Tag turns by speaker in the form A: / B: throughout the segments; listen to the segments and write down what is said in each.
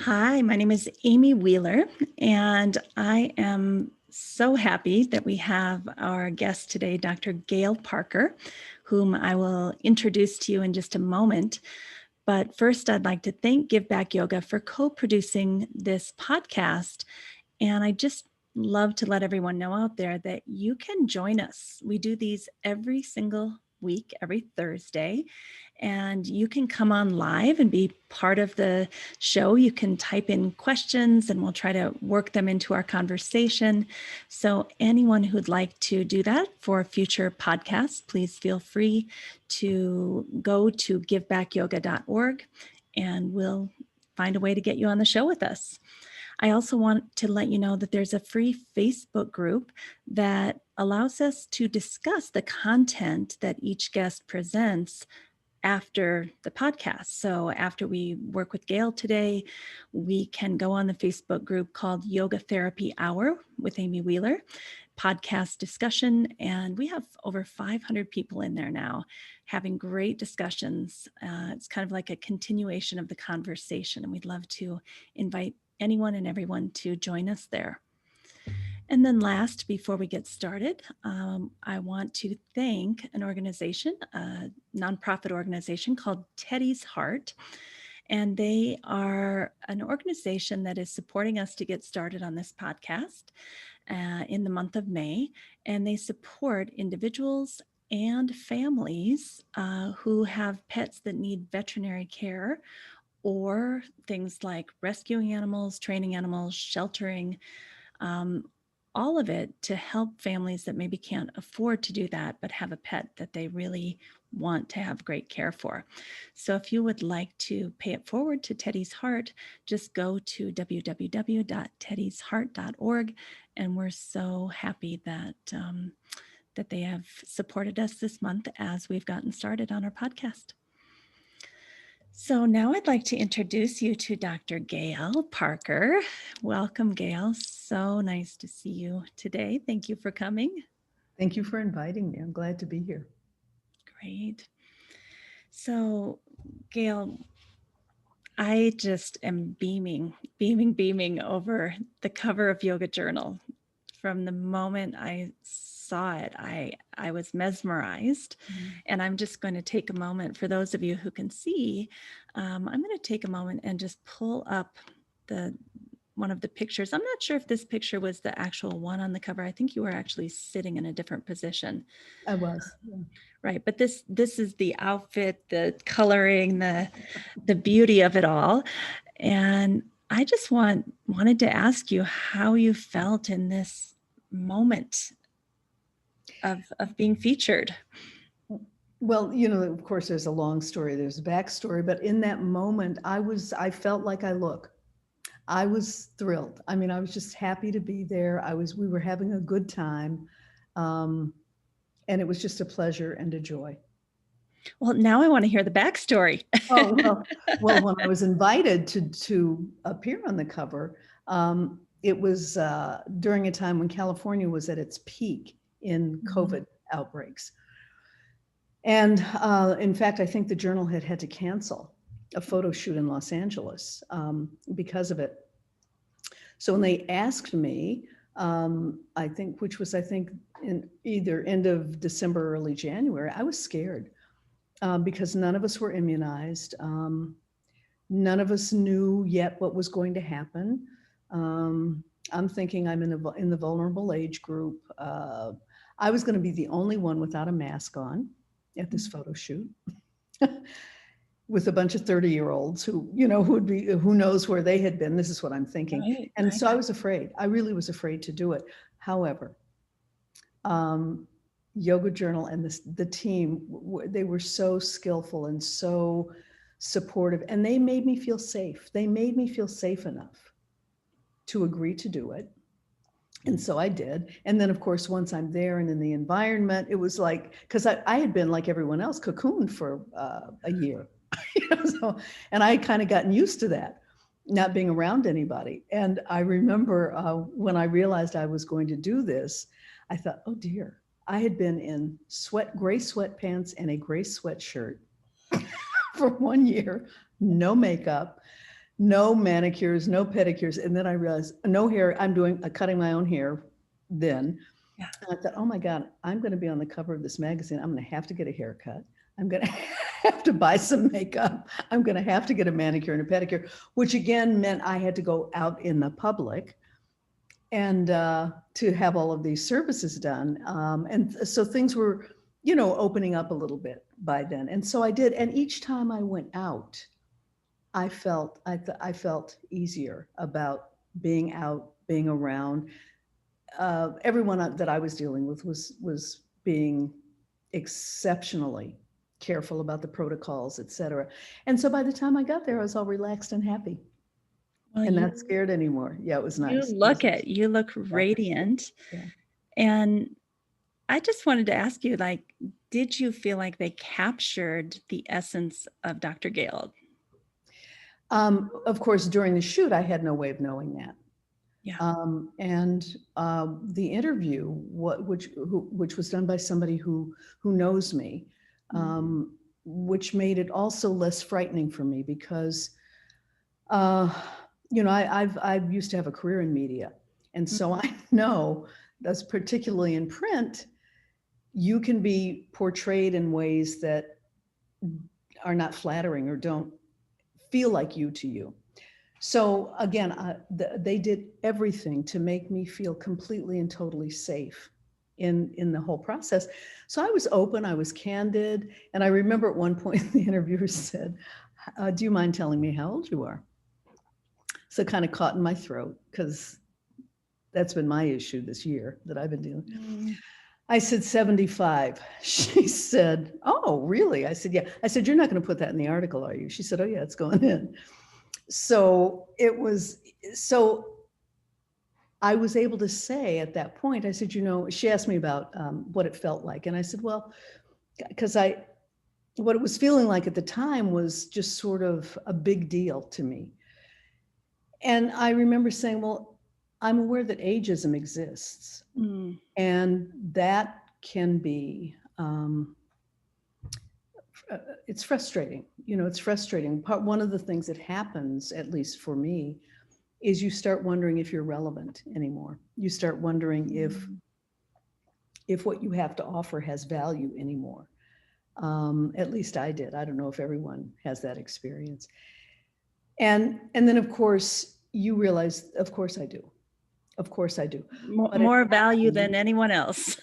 A: Hi, my name is Amy Wheeler, and I am so happy that we have our guest today, Dr. Gail Parker, whom I will introduce to you in just a moment. But first, I'd like to thank Give Back Yoga for co-producing this podcast. And I just love to let everyone know out there that you can join us. We do these every single week, every Thursday, and you can come on live and be part of the show. You can type in questions and we'll try to work them into our conversation. So anyone who'd like to do that for future podcasts, please feel free to go to givebackyoga.org and we'll find a way to get you on the show with us. I also want to let you know that there's a free Facebook group that allows us to discuss the content that each guest presents after the podcast. So after we work with Gail today, we can go on the Facebook group called Yoga Therapy Hour with Amy Wheeler, podcast discussion. And we have over 500 people in there now having great discussions. It's kind of like a continuation of the conversation. And we'd love to invite anyone and everyone to join us there. And then last, before we get started, I want to thank an organization, a nonprofit organization called Teddy's Heart. And they are an organization that is supporting us to get started on this podcast in the month of May. And they support individuals and families who have pets that need veterinary care or things like rescuing animals, training animals, sheltering, all of it to help families that maybe can't afford to do that, but have a pet that they really want to have great care for. So if you would like to pay it forward to Teddy's Heart, just go to www.teddysheart.org. And we're so happy that, that they have supported us this month as we've gotten started on our podcast. So now I'd like to introduce you to Dr. Gail Parker. Welcome, Gail. So nice to see you today. Thank you for coming.
B: Thank you for inviting me. I'm glad to be here.
A: Great. So, Gail, I just am beaming over the cover of Yoga Journal. From the moment I saw it, I was mesmerized. And I'm just going to take a moment for those of you who can see. I'm going to take a moment and just pull up one of the pictures. I'm not sure if this picture was the actual one on the cover. I think you were actually sitting in a different position.
B: I was. Yeah.
A: Right, but this is the outfit, the coloring, the beauty of it all. And I just wanted to ask you how you felt in this moment of being featured.
B: Well, of course, there's a long story, there's a backstory, but in that moment, I felt like I was thrilled. I mean, I was just happy to be there. We were having a good time. And it was just a pleasure and a joy.
A: Well, now I want to hear the backstory.
B: Oh, well, when I was invited to appear on the cover, it was during a time when California was at its peak in COVID outbreaks. And in fact, I think the journal had to cancel a photo shoot in Los Angeles because of it. So when they asked me, which was in either end of December or early January, I was scared because none of us were immunized. None of us knew yet what was going to happen. I'm thinking I'm in the vulnerable age group. I was going to be the only one without a mask on at this photo shoot with a bunch of 30-year-olds who knows where they had been. This is what I'm thinking.
A: Right,
B: and
A: right.
B: So I was afraid. I really was afraid to do it. However, Yoga Journal and the team, they were so skillful and so supportive, and they made me feel safe. They made me feel safe enough to agree to do it. And so I did. And then, of course, once I'm there and in the environment, it was like, because I had been like everyone else, cocooned for a year. And I had kind of gotten used to that, not being around anybody. And I remember when I realized I was going to do this, I thought, oh dear, I had been in gray sweatpants and a gray sweatshirt for 1 year, no makeup, no manicures, no pedicures. And then I realized no hair. I'm cutting my own hair then.
A: Yeah.
B: And I thought, oh my God, I'm going to be on the cover of this magazine. I'm going to have to get a haircut. I'm going to have to buy some makeup. I'm going to have to get a manicure and a pedicure, which again meant I had to go out in the public and to have all of these services done. And so things were, opening up a little bit by then. And so I did. And each time I went out, I felt easier about being out, being around. Everyone that I was dealing with was being exceptionally careful about the protocols, et cetera. And so by the time I got there, I was all relaxed and happy
A: Well,
B: and not scared anymore. Yeah, it was nice.
A: you look
B: Yeah,
A: radiant.
B: yeah.
A: And I just wanted to ask you, like, did you feel like they captured the essence of Dr. Gail?
B: Of course, during the shoot, I had no way of knowing that.
A: Yeah.
B: The interview, which was done by somebody who knows me, which made it also less frightening for me because, I've used to have a career in media, and so I know that's particularly in print, you can be portrayed in ways that are not flattering or don't feel like you to you. So again, they did everything to make me feel completely and totally safe in the whole process. So I was open, I was candid. And I remember at one point the interviewer said, do you mind telling me how old you are? So it kind of caught in my throat because that's been my issue this year that I've been dealing. I said 75. She said, oh, really? I said, yeah. I said, you're not going to put that in the article, are you? She said, oh yeah, it's going in. So I was able to say at that point, I said, she asked me about what it felt like. And I said, well, because what it was feeling like at the time was just sort of a big deal to me. And I remember saying, well, I'm aware that ageism exists. And that can be, it's frustrating. It's frustrating. One of the things that happens, at least for me, is you start wondering if you're relevant anymore. You start wondering if what you have to offer has value anymore. At least I did. I don't know if everyone has that experience. And then of course you realize, of course I do. Of course I do.
A: More value than anyone else.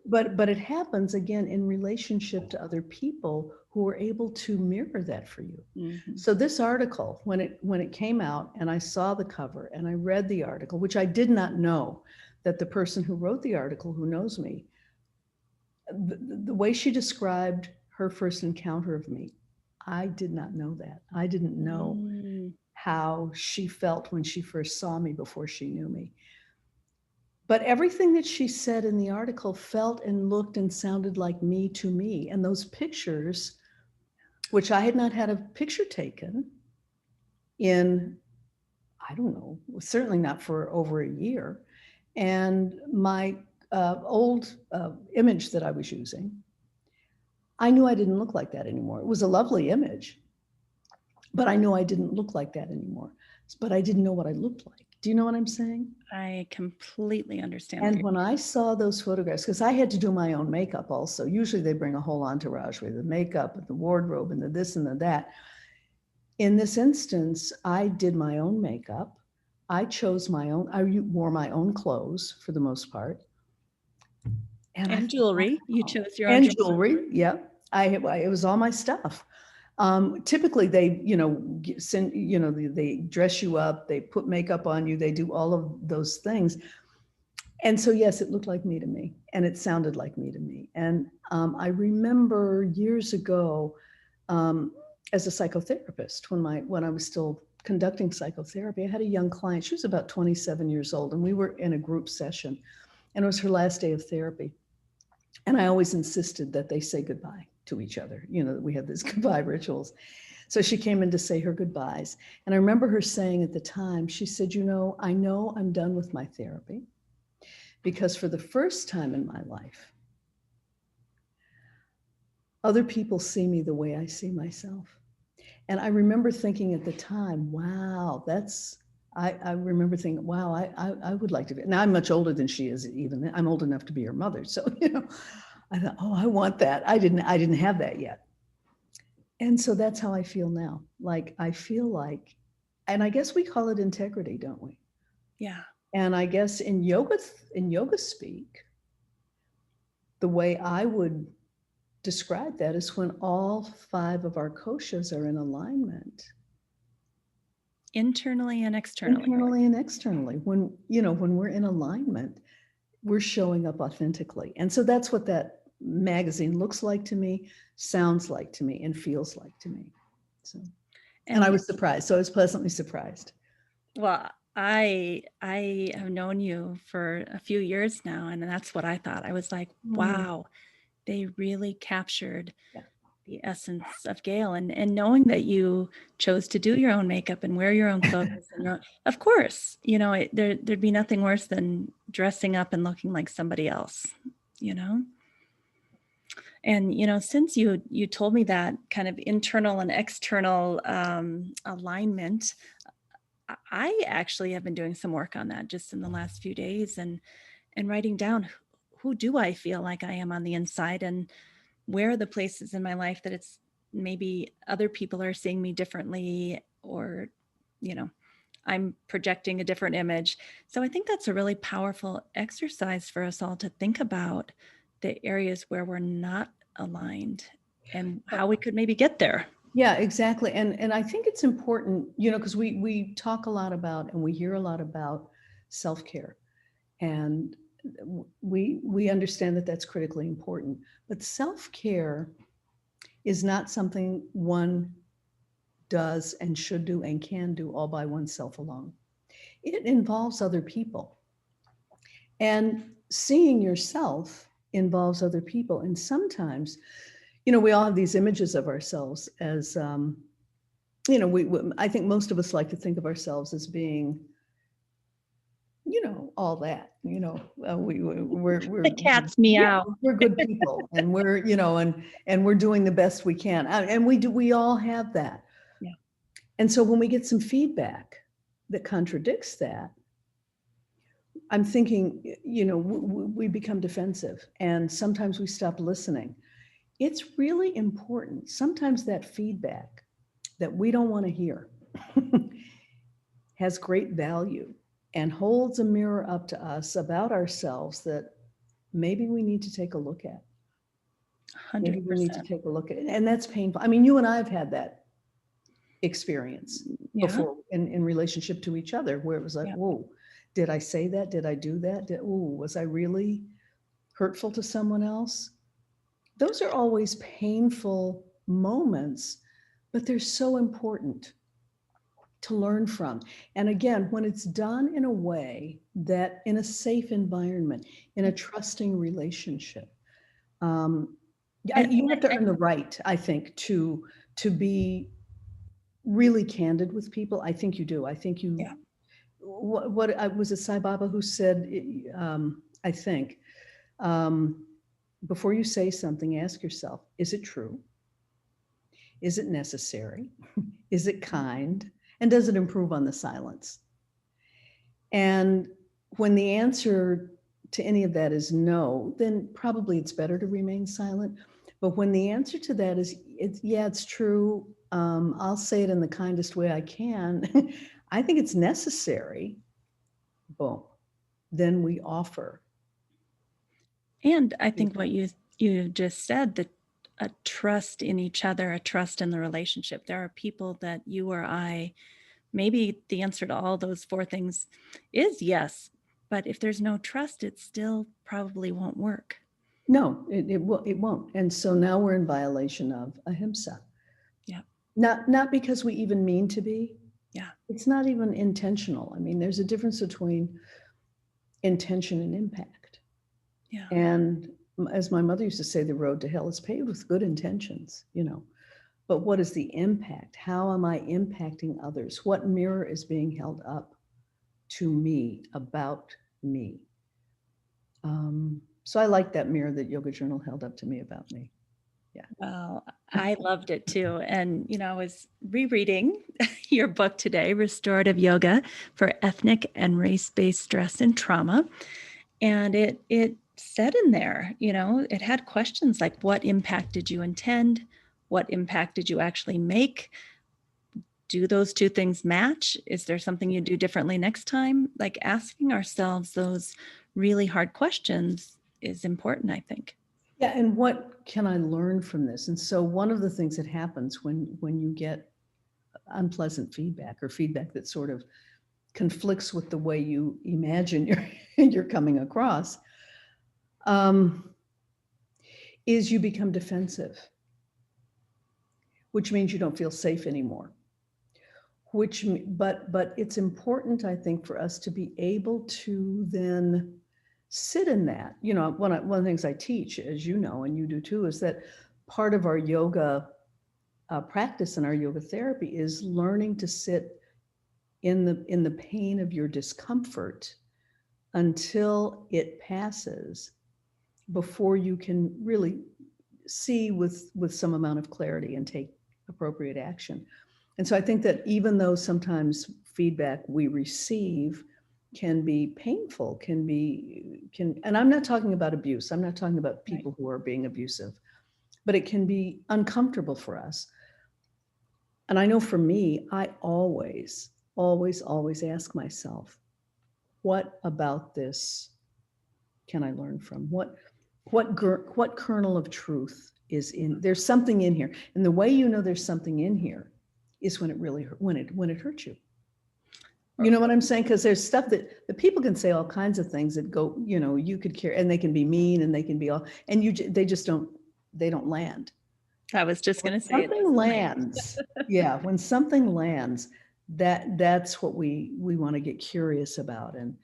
B: But it happens again in relationship to other people who are able to mirror that for you. So this article, when it came out and I saw the cover and I read the article, which I did not know that the person who wrote the article, who knows me, the way she described her first encounter of me, I did not know that. I didn't know how she felt when she first saw me before she knew me. But everything that she said in the article felt and looked and sounded like me to me. And those pictures, which I had not had a picture taken in, I don't know, certainly not for over a year. And my old image that I was using, I knew I didn't look like that anymore. It was a lovely image, but I knew I didn't look like that anymore. But I didn't know what I looked like. Do you know what I'm saying?
A: I completely understand.
B: And when I saw those photographs, because I had to do my own makeup also, usually they bring a whole entourage with the makeup and the wardrobe and the this and the that. In this instance, I did my own makeup. I chose my own, I wore my own clothes for the most part.
A: And jewelry. You chose your
B: own
A: own
B: jewelry. Yeah. It was all my stuff. Typically they, send, they dress you up, they put makeup on you, they do all of those things. And so, yes, it looked like me to me and it sounded like me to me. And I remember years ago as a psychotherapist, when I was still conducting psychotherapy, I had a young client. She was about 27 years old and we were in a group session and it was her last day of therapy. And I always insisted that they say goodbye to each other, that we have these goodbye rituals. So she came in to say her goodbyes. And I remember her saying at the time, she said, I know I'm done with my therapy because for the first time in my life, other people see me the way I see myself. And I remember thinking at the time, wow, I remember thinking, wow, I would like to be. Now I'm much older than she is even. I'm old enough to be her mother. So, I thought, oh, I want that. I didn't have that yet. And so that's how I feel now. Like, I feel like, and I guess we call it integrity, don't we?
A: Yeah.
B: And I guess in yoga speak, the way I would describe that is when all 5 of our koshas are in alignment.
A: Internally and externally.
B: Internally and externally. When we're in alignment, we're showing up authentically. And so that's what that magazine looks like to me, sounds like to me, and feels like to me. So, and I was surprised. So I was pleasantly surprised.
A: Well, I have known you for a few years now, and that's what I thought. I was like, wow, they really captured the essence of Gail. And knowing that you chose to do your own makeup and wear your own clothes, and of course, there'd be nothing worse than dressing up and looking like somebody else, And since you told me that kind of internal and external alignment, I actually have been doing some work on that just in the last few days, and writing down who do I feel like I am on the inside, and where are the places in my life that it's maybe other people are seeing me differently, or I'm projecting a different image. So I think that's a really powerful exercise for us all to think about the areas where we're not aligned and how we could maybe get there.
B: Yeah, exactly. And I think it's important, because we talk a lot about and we hear a lot about self-care. And we understand that that's critically important. But self-care is not something one does and should do and can do all by oneself alone. It involves other people. And seeing yourself involves other people. And sometimes, we all have these images of ourselves as, I think most of us like to think of ourselves as being, all that, we're
A: The cat's meow.
B: we're good people, and we're, and we're doing the best we can. And we all have that.
A: Yeah.
B: And so when we get some feedback that contradicts that, I'm thinking, we become defensive, and sometimes we stop listening. It's really important. Sometimes that feedback that we don't want to hear has great value and holds a mirror up to us about ourselves that maybe we need to take a look at.
A: 100%.
B: Maybe we need to take a look at it. And that's painful. I mean, you and I have had that experience before in relationship to each other, where it was like, whoa, did I say that? Did I do that? Was I really hurtful to someone else? Those are always painful moments, but they're so important to learn from. And again, when it's done in a way that, in a safe environment, in a trusting relationship, you have to earn the right, I think, to be really candid with people. I think you do. I think you.
A: Yeah.
B: What was it, Sai Baba who said? I think before you say something, ask yourself: is it true? Is it necessary? Is it kind? And does it improve on the silence? And when the answer to any of that is no, then probably it's better to remain silent. But when the answer to that is, it's true, I'll say it in the kindest way I can, I think it's necessary, boom, then we offer.
A: And I think what you just said, that a trust in each other, a trust in the relationship. There are people that you or I, maybe the answer to all those 4 things is yes, but if there's no trust, it still probably won't work.
B: No, it won't. And so now we're in violation of ahimsa.
A: Yeah.
B: Not because we even mean to be.
A: Yeah.
B: It's not even intentional. I mean, there's a difference between intention and impact.
A: Yeah.
B: And as my mother used to say, the road to hell is paved with good intentions, But what is the impact? How am I impacting others? What mirror is being held up to me about me? So I like that mirror that Yoga Journal held up to me about me. Yeah.
A: Well, I loved it too. And, I was rereading your book today, Restorative Yoga for Ethnic and Race-Based Stress and Trauma. And it said in there, it had questions like, what impact did you intend? What impact did you actually make? Do those two things match? Is there something you do differently next time? Like asking ourselves those really hard questions is important, I think.
B: Yeah, and what can I learn from this? And so one of the things that happens when you get unpleasant feedback or feedback that sort of conflicts with the way you imagine you're coming across, is you become defensive, which means you don't feel safe anymore. But it's important, I think, for us to be able to then sit in that. One of the things I teach, as you know, and you do too, is that part of our yoga practice and our yoga therapy is learning to sit in the pain of your discomfort until it passes, before you can really see with some amount of clarity and take appropriate action. And so I think that even though sometimes feedback we receive can be painful, and I'm not talking about abuse, I'm not talking about people who are being abusive, but it can be uncomfortable for us. And I know for me, I always, always, always ask myself, what about this can I learn from? What kernel of truth is in? There's something in here, and the way you know there's something in here is when it hurts you. You know what I'm saying? Because there's stuff that people can say all kinds of things that go, you could care, and they can be mean, and they can be all, and they just don't land.
A: I was just going to say it.
B: Something lands. Yeah, when something lands, that's what we want to get curious about and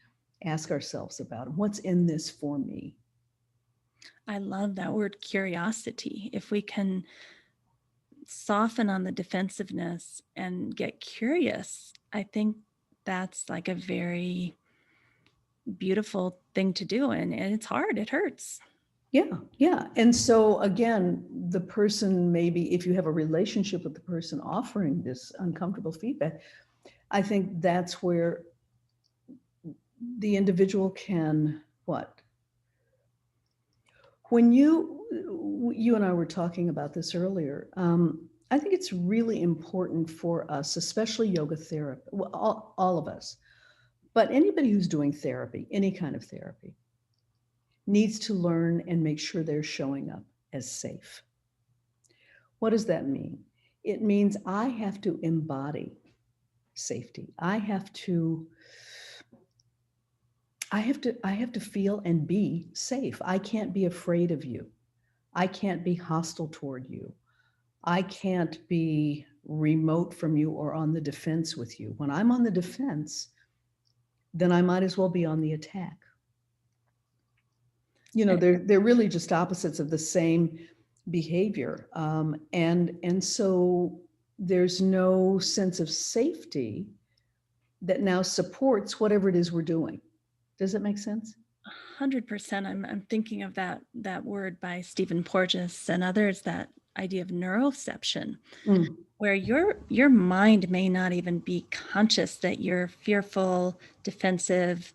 B: ask ourselves about. What's in this for me?
A: I love that word, curiosity. If we can soften on the defensiveness and get curious, I think that's like a very beautiful thing to do. And it's hard, it hurts.
B: Yeah. And so again, the person, maybe if you have a relationship with the person offering this uncomfortable feedback, I think that's where the individual can, what? When you and I were talking about this earlier, I think it's really important for us, especially yoga therapy, well, all of us, but anybody who's doing therapy, any kind of therapy, needs to learn and make sure they're showing up as safe. What does that mean? It means I have to embody safety. I have to feel and be safe. I can't be afraid of you. I can't be hostile toward you. I can't be remote from you or on the defense with you. When I'm on the defense, then I might as well be on the attack. They're really just opposites of the same behavior. And so there's no sense of safety that now supports whatever it is we're doing. Does it make sense?
A: 100%. I'm thinking of that word by Stephen Porges and others, that idea of neuroception, where your mind may not even be conscious that you're fearful, defensive,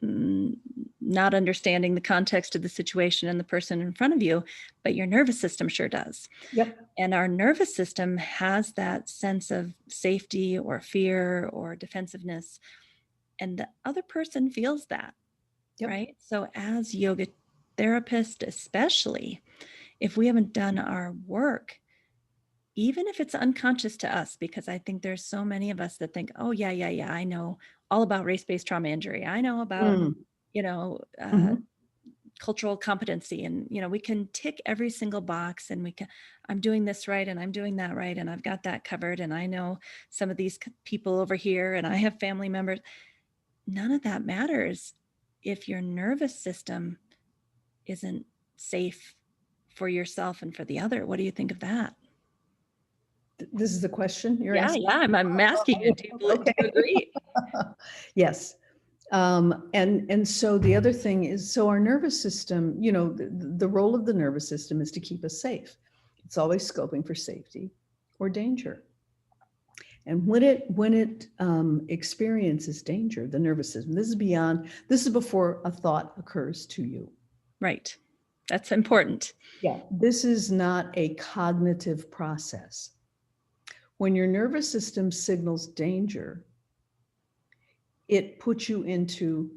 A: not understanding the context of the situation and the person in front of you, but your nervous system sure does.
B: Yep.
A: And our nervous system has that sense of safety or fear or defensiveness, and the other person feels that.
B: Yep.
A: Right? So as yoga therapists, especially, if we haven't done our work, even if it's unconscious to us, because I think there's so many of us that think, oh, yeah, I know all about race-based trauma injury. I know about, cultural competency. And, we can tick every single box, and I'm doing this right, and I'm doing that right, and I've got that covered, and I know some of these people over here, and I have family members. None of that matters if your nervous system isn't safe for yourself and for the other. What do you think of that?
B: This is the question you're asking?
A: Yeah, I'm asking you, do you agree?
B: Yes. And so the other thing is, so our nervous system, the role of the nervous system is to keep us safe. It's always scoping for safety or danger. And when it experiences danger, the nervous system, this is before a thought occurs to you.
A: Right. That's important.
B: Yeah, this is not a cognitive process. When your nervous system signals danger, it puts you into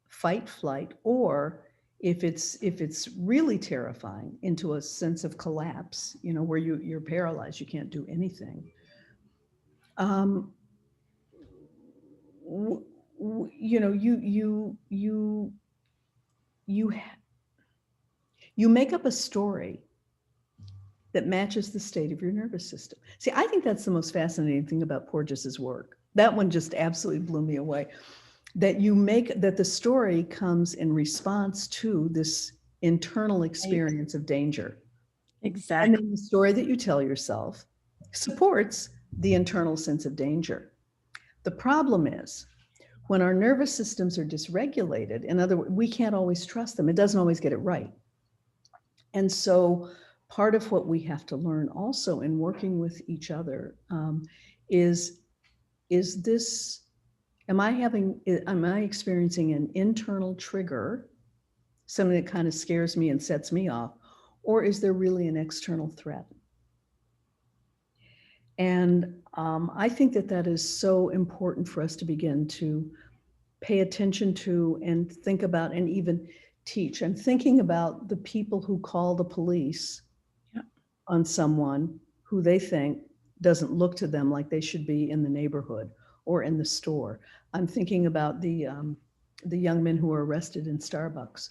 B: fight, flight, or if it's really terrifying, into a sense of collapse, where you're paralyzed, you can't do anything. You make up a story that matches the state of your nervous system. See, I think that's the most fascinating thing about Porges's work. That one just absolutely blew me away. That the story comes in response to this internal experience of danger.
A: Exactly.
B: And then the story that you tell yourself supports the internal sense of danger. The problem is when our nervous systems are dysregulated, in other words, we can't always trust them. It doesn't always get it right. And so part of what we have to learn also in working with each other is this, am I experiencing an internal trigger, something that kind of scares me and sets me off, or is there really an external threat? And I think that is so important for us to begin to pay attention to and think about and even teach. I'm thinking about the people who call the police on someone who they think doesn't look to them like they should be in the neighborhood or in the store. I'm thinking about the young men who were arrested in Starbucks,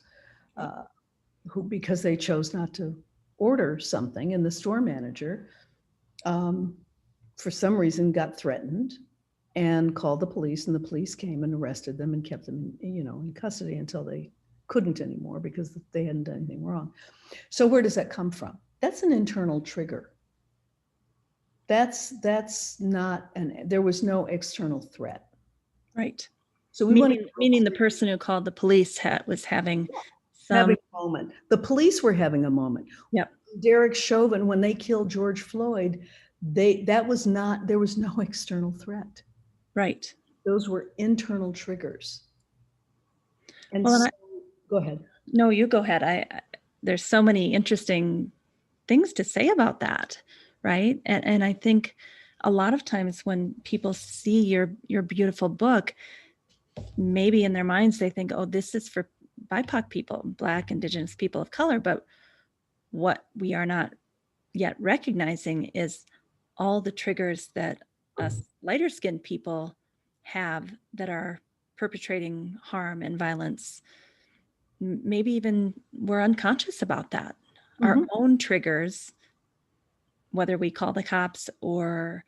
B: who, because they chose not to order something, and the store manager, for some reason, got threatened and called the police, and the police came and arrested them and kept them, in custody until they couldn't anymore because they hadn't done anything wrong. So where does that come from? That's an internal trigger. That's not there was no external threat.
A: Right.
B: So
A: meaning the person who called the police was having
B: a moment. The police were having a moment.
A: Yep.
B: Derek Chauvin, when they killed George Floyd, there was no external threat.
A: Right.
B: Those were internal triggers. And go ahead.
A: No, you go ahead. There's so many interesting things to say about that, right? And I think a lot of times when people see your beautiful book, maybe in their minds they think, oh, this is for BIPOC people, Black, Indigenous people of color. But what we are not yet recognizing is all the triggers that us lighter skinned people have that are perpetrating harm and violence. Maybe even we're unconscious about that. Mm-hmm. Our own triggers, whether we call the cops or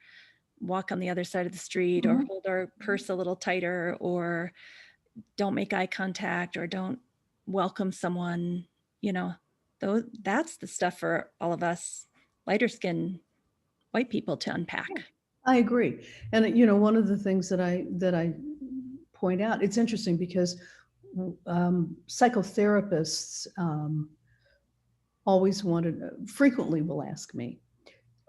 A: walk on the other side of the street, mm-hmm. or hold our purse a little tighter, or don't make eye contact, or don't welcome someone, that's the stuff for all of us lighter skinned white people to unpack.
B: I agree. And, one of the things that I point out, it's interesting because psychotherapists frequently will ask me,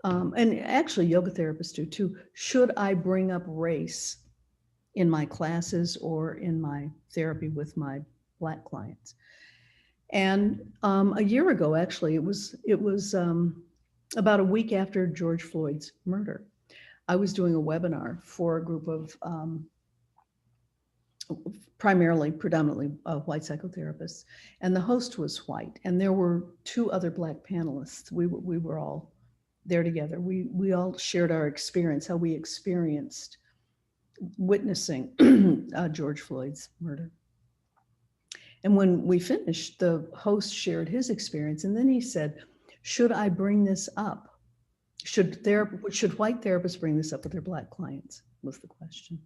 B: and actually yoga therapists do too, should I bring up race in my classes or in my therapy with my Black clients? And a year ago, actually, it was about a week after George Floyd's murder, I was doing a webinar for a group of predominantly white psychotherapists, and the host was white, and there were two other Black panelists. We were all there together. We all shared our experience, how we experienced witnessing George Floyd's murder. And when we finished, the host shared his experience, and then he said, should I bring this up? Should white therapists bring this up with their Black clients, was the question.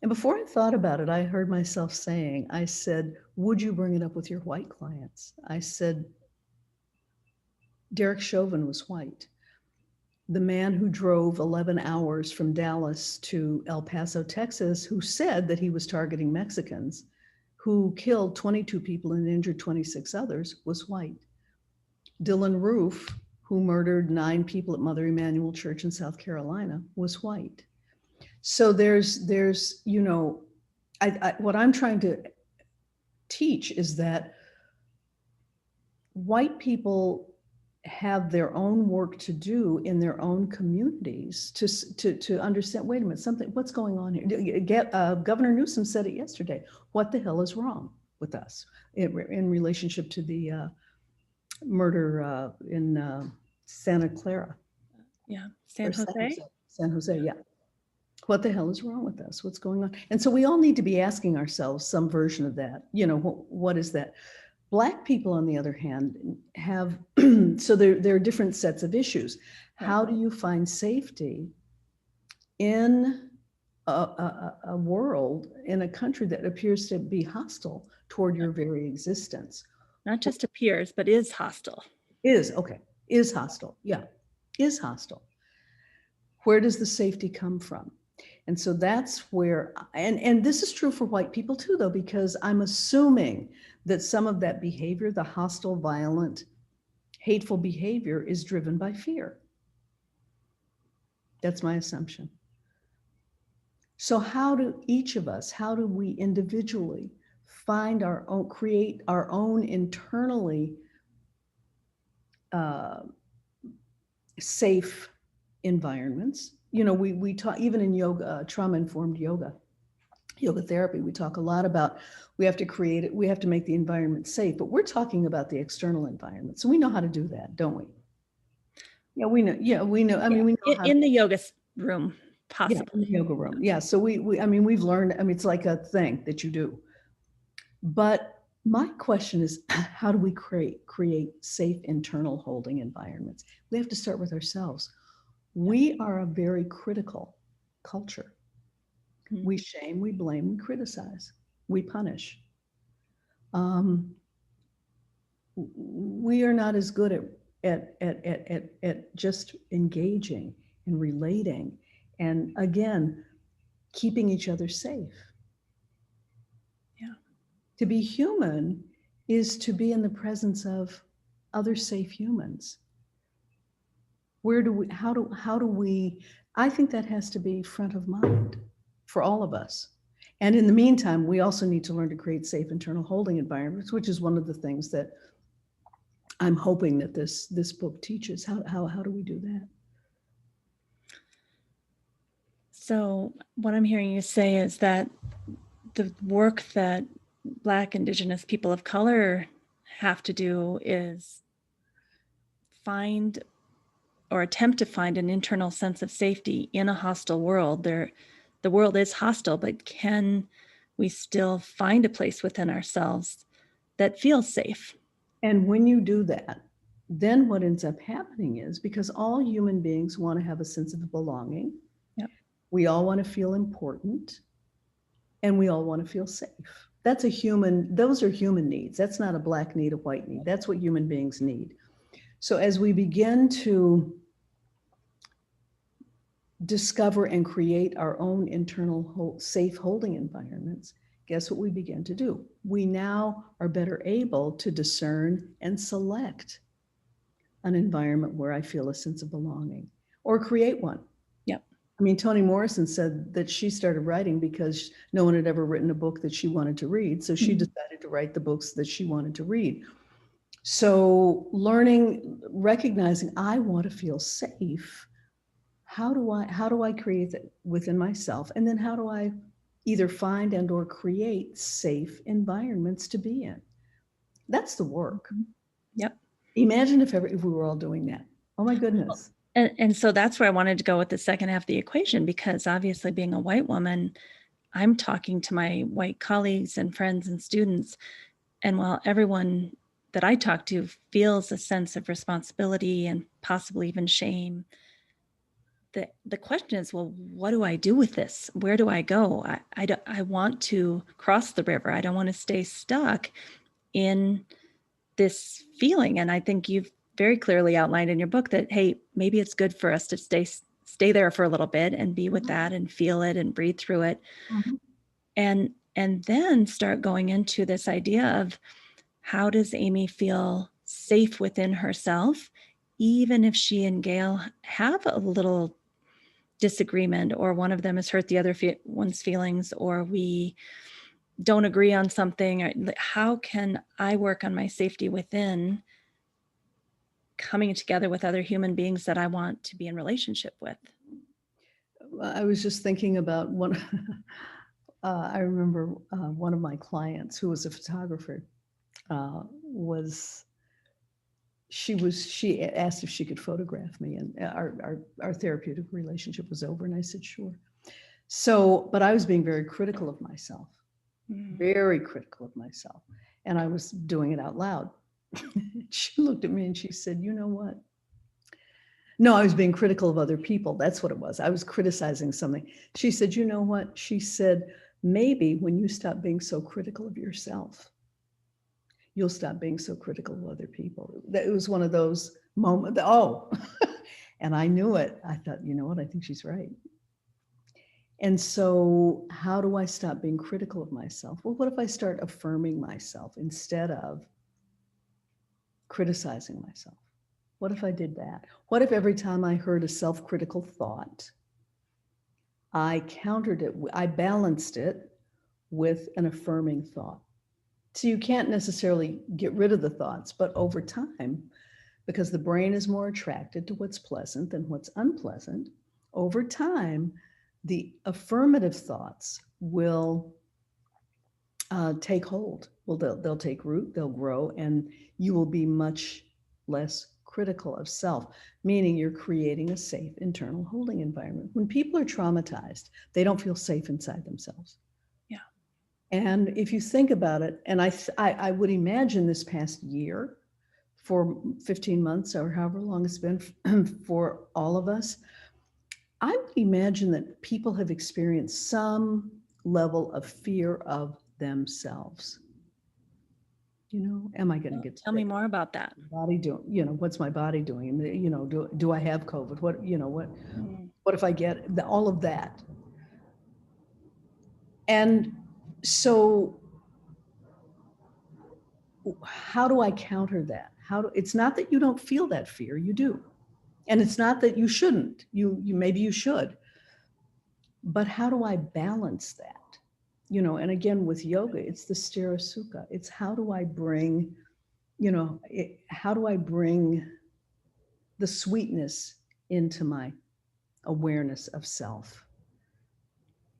B: And before I thought about it, I heard myself saying, I said, would you bring it up with your white clients? I said, Derek Chauvin was white. The man who drove 11 hours from Dallas to El Paso, Texas, who said that he was targeting Mexicans, who killed 22 people and injured 26 others, was white. Dylan Roof, who murdered 9 people at Mother Emanuel Church in South Carolina was white. So there's, you know, what I'm trying to teach is that white people have their own work to do in their own communities to understand, wait a minute, what's going on here? Governor Newsom said it yesterday. What the hell is wrong with us in relationship to the murder in Santa Clara?
A: Yeah, San Jose.
B: San Jose, yeah. What the hell is wrong with us? What's going on? And so we all need to be asking ourselves some version of that. You know, what is that? Black people, on the other hand, have, so there are different sets of issues. How do you find safety in a world, in a country that appears to be hostile toward your very existence?
A: Not just appears, but is hostile.
B: Is hostile, yeah, is hostile. Where does the safety come from? And so that's where, and this is true for white people too, though, because I'm assuming that some of that behavior, the hostile, violent, hateful behavior, is driven by fear. That's my assumption. So how do each of us, how do we individually find our own, create our own internally safe environments? You know, we talk, even in yoga, trauma-informed yoga therapy, we talk a lot about, we have to create it, we have to make the environment safe, but we're talking about the external environment. So we know how to do that, don't we? Yeah, we know. Yeah, we know. I mean, we know how
A: in the yoga room, possibly.
B: Yeah, in the yoga room. Yeah. So I mean, we've learned, I mean, it's like a thing that you do. But my question is, how do we create safe internal holding environments? We have to start with ourselves. We are a very critical culture. We shame, we blame, we criticize, we punish. We are not as good at just engaging and relating, and again, keeping each other safe.
A: Yeah. To
B: be human is to be in the presence of other safe humans. How do we, I think that has to be front of mind for all of us. And in the meantime, we also need to learn to create safe internal holding environments, which is one of the things that I'm hoping that this book teaches. How do we do that?
A: So what I'm hearing you say is that the work that Black, Indigenous people of color have to do is find or attempt to find an internal sense of safety in a hostile world. The world is hostile, but can we still find a place within ourselves that feels safe?
B: And when you do that, then what ends up happening is, because all human beings want to have a sense of belonging,
A: yep.
B: We all want to feel important, and we all want to feel safe. Those are human needs. That's not a Black need, a white need. That's what human beings need. So as we begin to discover and create our own internal safe holding environments, guess what we begin to do? We now are better able to discern and select an environment where I feel a sense of belonging, or create one.
A: Yep.
B: I mean, Toni Morrison said that she started writing because no one had ever written a book that she wanted to read. So she decided to write the books that she wanted to read. So recognizing I want to feel safe. How do I create that within myself? And then how do I either find and or create safe environments to be in? That's the work.
A: Yep.
B: Imagine if we were all doing that. Oh my goodness.
A: And so that's where I wanted to go with the second half of the equation, because obviously being a white woman, I'm talking to my white colleagues and friends and students. And while everyone that I talk to feels a sense of responsibility and possibly even shame, the question is, well, what do I do with this? Where do I go? I want to cross the river. I don't want to stay stuck in this feeling. And I think you've very clearly outlined in your book that, hey, maybe it's good for us to stay there for a little bit and be with that and feel it and breathe through it. And then start going into this idea of, how does Amy feel safe within herself even if she and Gail have a little disagreement, or one of them has hurt the other one's feelings, or we don't agree on something, or how can I work on my safety within coming together with other human beings that I want to be in relationship with?
B: I was just thinking about one. I remember one of my clients who was a photographer she asked if she could photograph me, and our therapeutic relationship was over, and I said sure. So, but I was being very critical of myself, very critical of myself, and I was doing it out loud. She looked at me and she said, "You know what?" No, I was being critical of other people. That's what it was. I was criticizing something. She said, "You know what?" She said, "Maybe when you stop being so critical of yourself, you'll stop being so critical of other people." It was one of those moments. Oh, and I knew it. I thought, you know what? I think she's right. And so, how do I stop being critical of myself? Well, what if I start affirming myself instead of criticizing myself? What if I did that? What if every time I heard a self-critical thought, I countered it, I balanced it with an affirming thought? So you can't necessarily get rid of the thoughts, but over time, because the brain is more attracted to what's pleasant than what's unpleasant, over time, the affirmative thoughts will take hold. Well, they'll take root, they'll grow, and you will be much less critical of self, meaning you're creating a safe internal holding environment. When people are traumatized, they don't feel safe inside themselves.
A: Yeah.
B: And if you think about it, and I would imagine this past year, for 15 months or however long it's been for all of us, I would imagine that people have experienced some level of fear of themselves. You know, am I going to get
A: Tell me
B: sick?
A: more about that.
B: Body doing, you know, what's my body doing? You know, do I have COVID? What, you know, what if I get all of that? And so how do I counter that? It's not that you don't feel that fear, you do. And it's not that you shouldn't. You maybe you should. But how do I balance that? You know, and again with yoga, it's the sthira sukha. It's how do I bring, you know, how do I bring the sweetness into my awareness of self?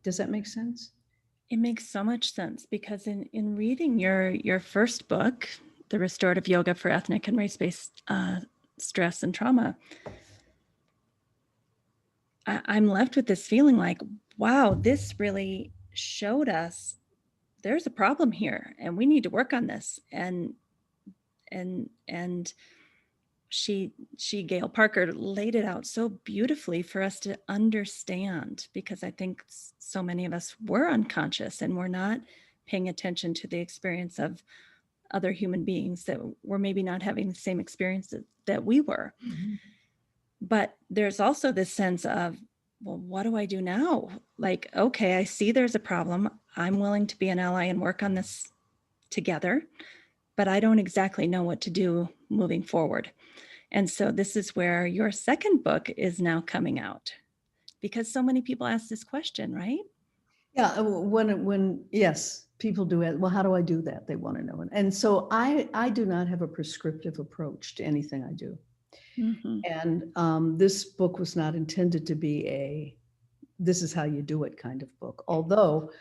B: Does that make sense?
A: It makes so much sense, because in reading your first book, The Restorative Yoga for Ethnic and Race-Based Stress and Trauma, I'm left with this feeling like, wow, this really showed us there's a problem here and we need to work on this. And she Gail Parker laid it out so beautifully for us to understand, because I think so many of us were unconscious and we're not paying attention to the experience of other human beings that were maybe not having the same experience that we were.
B: Mm-hmm.
A: But there's also this sense of, well, what do I do now? Like, okay, I see there's a problem. I'm willing to be an ally and work on this together, but I don't exactly know what to do moving forward. And so this is where your second book is now coming out, because so many people ask this question, right?
B: Yeah, when yes, people do it. Well, how do I do that? They want to know. And so I do not have a prescriptive approach to anything I do.
A: Mm-hmm.
B: And this book was not intended to be a this is how you do it kind of book. Although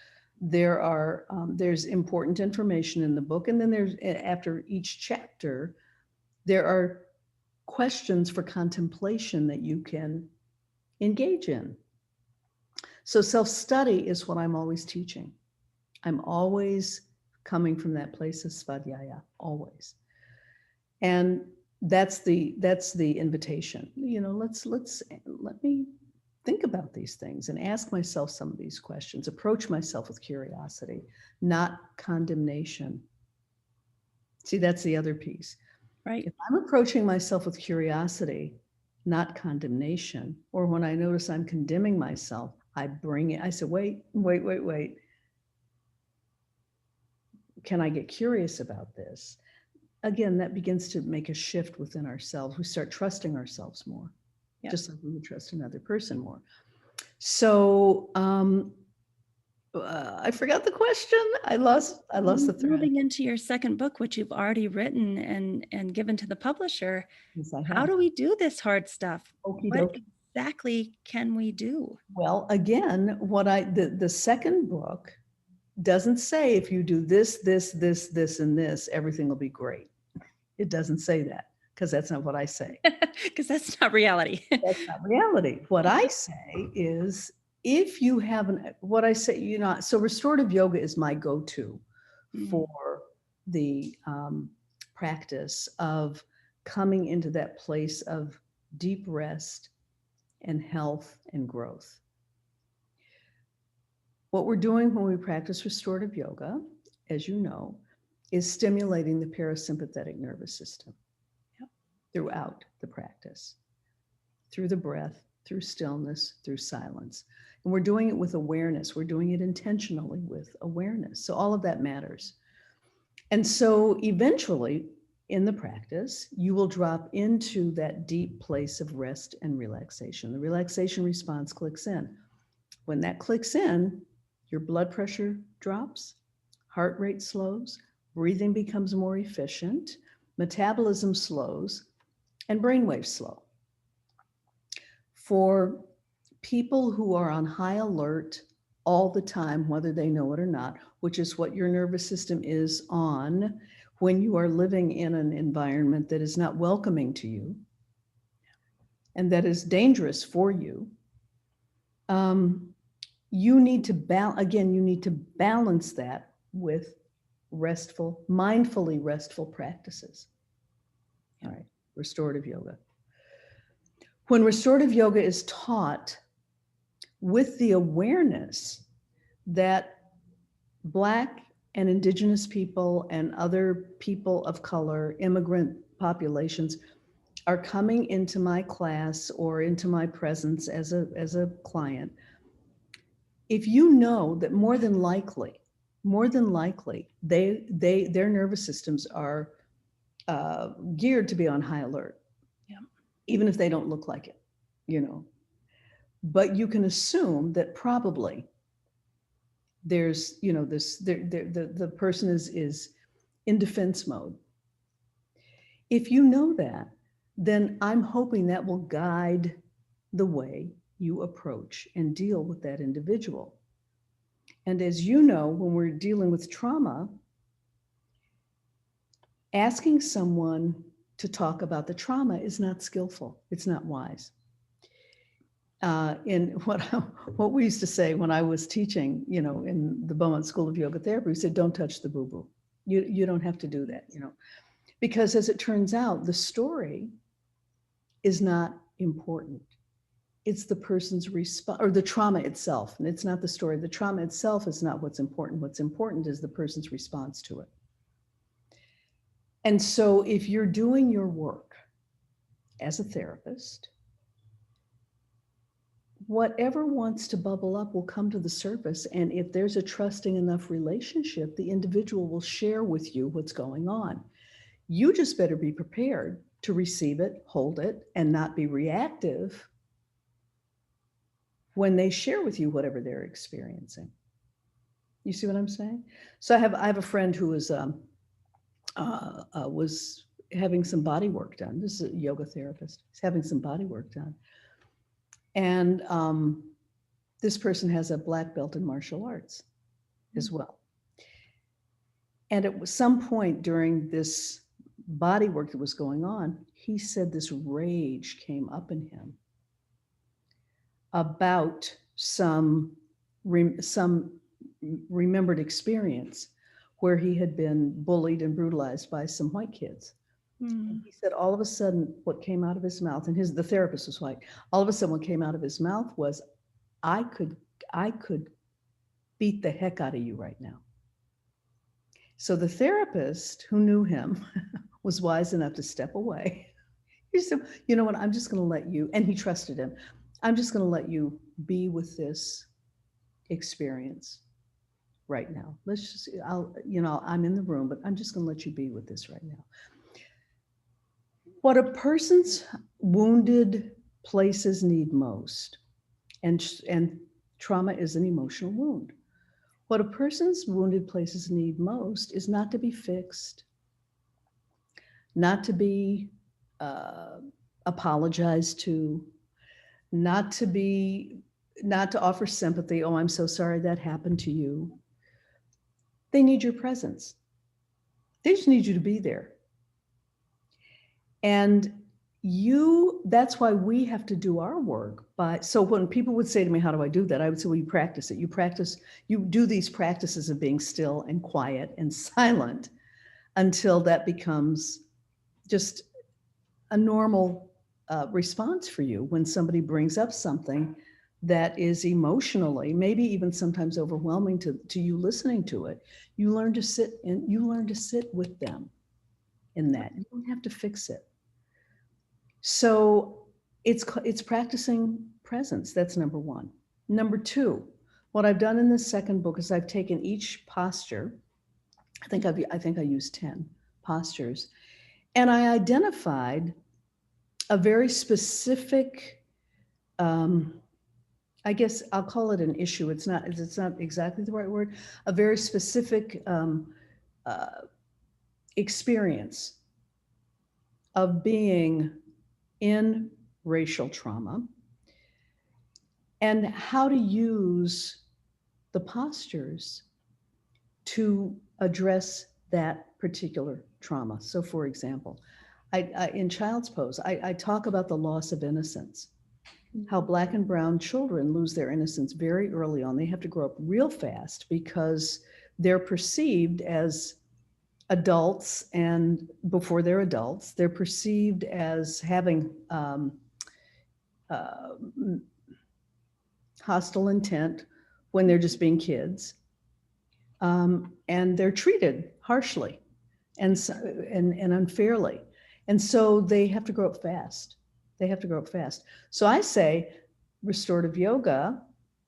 B: there's important information in the book, and then there's after each chapter there are questions for contemplation that you can engage in. So self-study is what I'm always teaching. I'm always coming from that place of svadhyaya, always. And that's the invitation. You know, let me think about these things and ask myself some of these questions. Approach myself with curiosity, not condemnation. See, that's the other piece.
A: Right.
B: If I'm approaching myself with curiosity, not condemnation, or when I notice I'm condemning myself, I bring it. I say, wait. Can I get curious about this? again, that begins to make a shift within ourselves. We start trusting ourselves more,
A: Yep.
B: just like we would trust another person more. So I forgot the question. I lost the thread.
A: Moving into your second book, which you've already written and given to the publisher,
B: Yes, I
A: how
B: have.
A: do we do this hard stuff?
B: Okie
A: What
B: dokie.
A: exactly can we do?
B: Well, again, the second book doesn't say if you do this, this, this, this, and this, everything will be great. It doesn't say that, because that's not what I say.
A: Because that's not reality.
B: That's not reality. What I say is, if you have what I say, so restorative yoga is my go-to for the practice of coming into that place of deep rest and health and growth. What we're doing when we practice restorative yoga, as you know, is stimulating the parasympathetic nervous system throughout the practice, through the breath, through stillness, through silence. And we're doing it with awareness. We're doing it intentionally with awareness. So all of that matters. And so eventually in the practice, you will drop into that deep place of rest and relaxation. The relaxation response clicks in. When that clicks in, your blood pressure drops, heart rate slows, breathing becomes more efficient, metabolism slows, and brainwaves slow. For people who are on high alert all the time, whether they know it or not, which is what your nervous system is on when you are living in an environment that is not welcoming to you and that is dangerous for you, you need to balance that with restful, mindfully restful practices. All right, restorative yoga. When restorative yoga is taught with the awareness that Black and Indigenous people and other people of color, immigrant populations, are coming into my class or into my presence as a client, if you know that more than likely, their nervous systems are geared to be on high alert, even if they don't look like it, But you can assume that probably there's, the person is in defense mode. If you know that, then I'm hoping that will guide the way you approach and deal with that individual. And as you know, when we're dealing with trauma, asking someone to talk about the trauma is not skillful. It's not wise. In what we used to say when I was teaching, in the Beaumont School of Yoga Therapy, we said, don't touch the boo-boo. You don't have to do that, because as it turns out, the story is not important. It's the person's response, or the trauma itself. And it's not the story. The trauma itself is not what's important. What's important is the person's response to it. And so if you're doing your work as a therapist, whatever wants to bubble up will come to the surface. And if there's a trusting enough relationship, the individual will share with you what's going on. You just better be prepared to receive it, hold it, and not be reactive when they share with you whatever they're experiencing. You see what I'm saying? So I have a friend who was having some body work done. This is a yoga therapist. He's having some body work done. And this person has a black belt in martial arts as well. And at some point during this body work that was going on, he said this rage came up in him about some remembered experience where he had been bullied and brutalized by some white kids. And he said all of a sudden what came out of his mouth, and the therapist was white, all of a sudden what came out of his mouth was, I could beat the heck out of you right now. So the therapist, who knew him, was wise enough to step away. He said, you know what, I'm just going to let you, and he trusted him, I'm just going to let you be with this experience right now. Let's just, I'm in the room, but I'm just going to let you be with this right now. What a person's wounded places need most, and trauma is an emotional wound. What a person's wounded places need most is not to be fixed, not to be uh, apologized to, not to be, not to offer sympathy. Oh, I'm so sorry that happened to you. They need your presence. They just need you to be there. And that's why we have to do our work. So when people would say to me, how do I do that? I would say, well, you practice it. You do these practices of being still and quiet and silent until that becomes just a normal response for you when somebody brings up something that is emotionally, maybe even sometimes overwhelming to you listening to it. You learn to sit with them in that. You don't have to fix it. So it's practicing presence. That's number one. Number two, what I've done in this second book is I've taken each posture. I think I used 10 postures, and I identified a very specific, I guess I'll call it an issue. It's not exactly the right word. A very specific experience of being in racial trauma, and how to use the postures to address that particular trauma. So for example, in Child's Pose, I talk about the loss of innocence, how Black and brown children lose their innocence very early on. They have to grow up real fast because they're perceived as adults, and before they're adults, they're perceived as having hostile intent when they're just being kids. And they're treated harshly and unfairly. And so they have to grow up fast. So I say restorative yoga,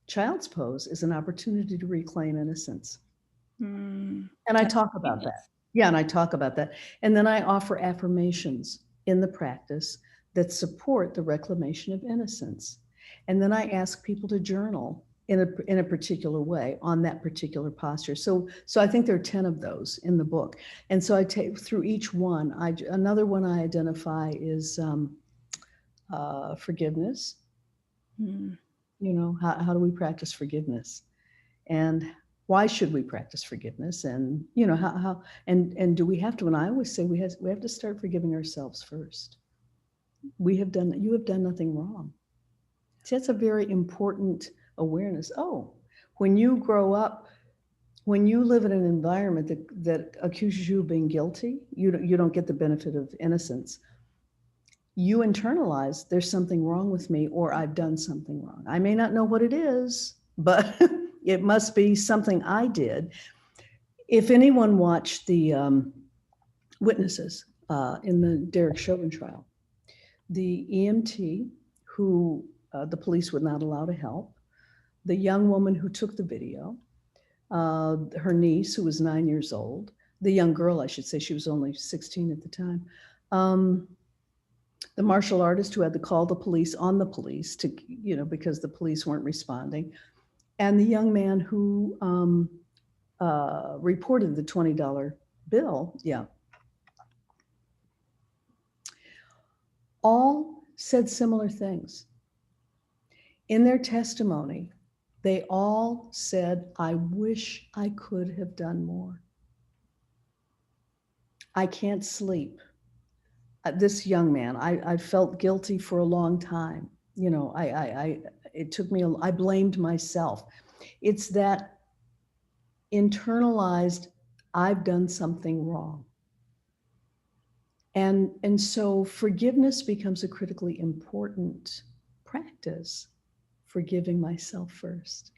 B: Child's Pose, is an opportunity to reclaim innocence. And I talk about that. Yeah, and I talk about that. And then I offer affirmations in the practice that support the reclamation of innocence. And then I ask people to journal in a particular way on that particular posture. So I think there are 10 of those in the book. And so I take through each one. Another one I identify is forgiveness. How do we practice forgiveness? And why should we practice forgiveness? And how and do we have to? And I always say we have to start forgiving ourselves first. You have done nothing wrong. See, that's a very important awareness. Oh, when you grow up, when you live in an environment that accuses you of being guilty, you don't get the benefit of innocence. You internalize there's something wrong with me, or I've done something wrong. I may not know what it is, but it must be something I did. If anyone watched the witnesses in the Derek Chauvin trial, the EMT who the police would not allow to help, the young woman who took the video, her niece who was 9 years old, the young girl, I should say, she was only 16 at the time, the martial artist who had to call the police on the police to, because the police weren't responding, and the young man who reported the $20 bill, all said similar things. In their testimony, they all said, I wish I could have done more. I can't sleep. This young man, I felt guilty for a long time. It took me, I blamed myself. It's that internalized, I've done something wrong. And so forgiveness becomes a critically important practice, forgiving myself first.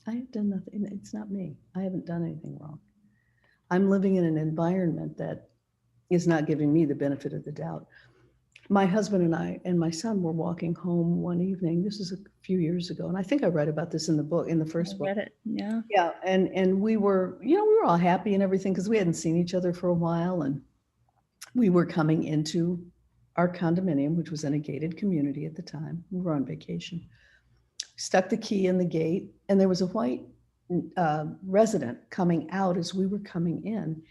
B: I have done nothing. It's not me. I haven't done anything wrong. I'm living in an environment that is not giving me the benefit of the doubt. my husband and I and my son were walking home one evening. This is a few years ago, and I think I read about this in the book, in the
A: I
B: first book.
A: read it. Yeah.
B: Yeah, and we were, we were all happy and everything because we hadn't seen each other for a while, and we were coming into our condominium, which was in a gated community at the time. We were on vacation. Stuck the key in the gate, and there was a white resident coming out as we were coming in,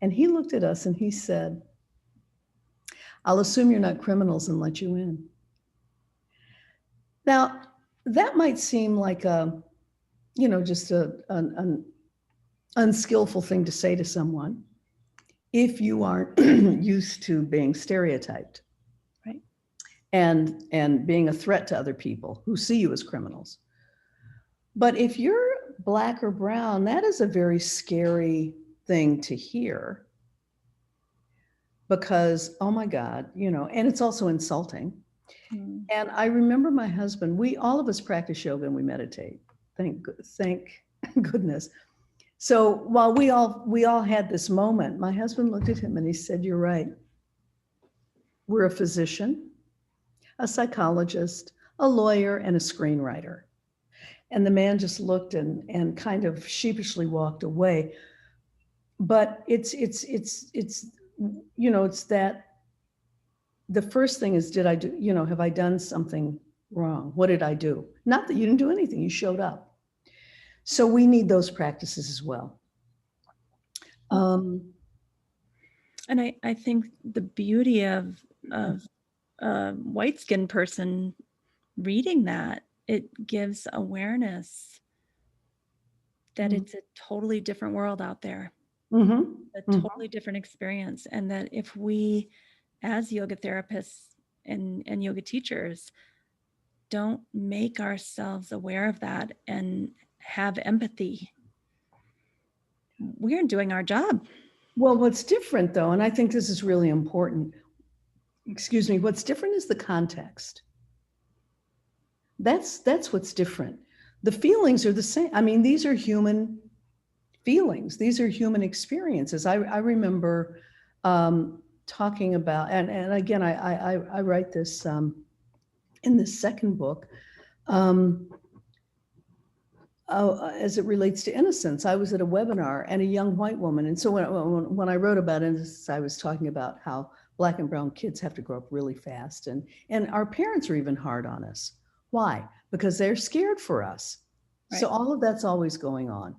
B: and he looked at us and he said, "I'll assume you're not criminals and let you in." Now, that might seem like a, just an unskillful thing to say to someone if you aren't used to being stereotyped,
A: Right.
B: and being a threat to other people who see you as criminals. But if you're Black or brown, that is a very scary thing to hear, because, oh my God, and it's also insulting. And I remember my husband, all of us practice yoga and we meditate. Thank goodness. So while we all had this moment, my husband looked at him and he said, "You're right. We're a physician, a psychologist, a lawyer, and a screenwriter." And the man just looked and kind of sheepishly walked away. But it's that the first thing is, did I do, have I done something wrong? What did I do? Not that you didn't do anything, you showed up. So we need those practices as well.
A: And I think the beauty of a white-skinned person reading that, it gives awareness that it's a totally different world out there, a totally different experience. And that if we, as yoga therapists and yoga teachers, don't make ourselves aware of that and have empathy, we aren't doing our job.
B: Well, what's different though, and I think this is really important, excuse me, what's different is the context. That's what's different. The feelings are the same. I mean, these are human feelings. These are human experiences. I remember talking about, and again, I write this in the second book, as it relates to innocence. I was at a webinar and a young white woman. And so when I wrote about innocence, I was talking about how Black and brown kids have to grow up really fast. And our parents are even hard on us. Why? Because they're scared for us. Right. So all of that's always going on.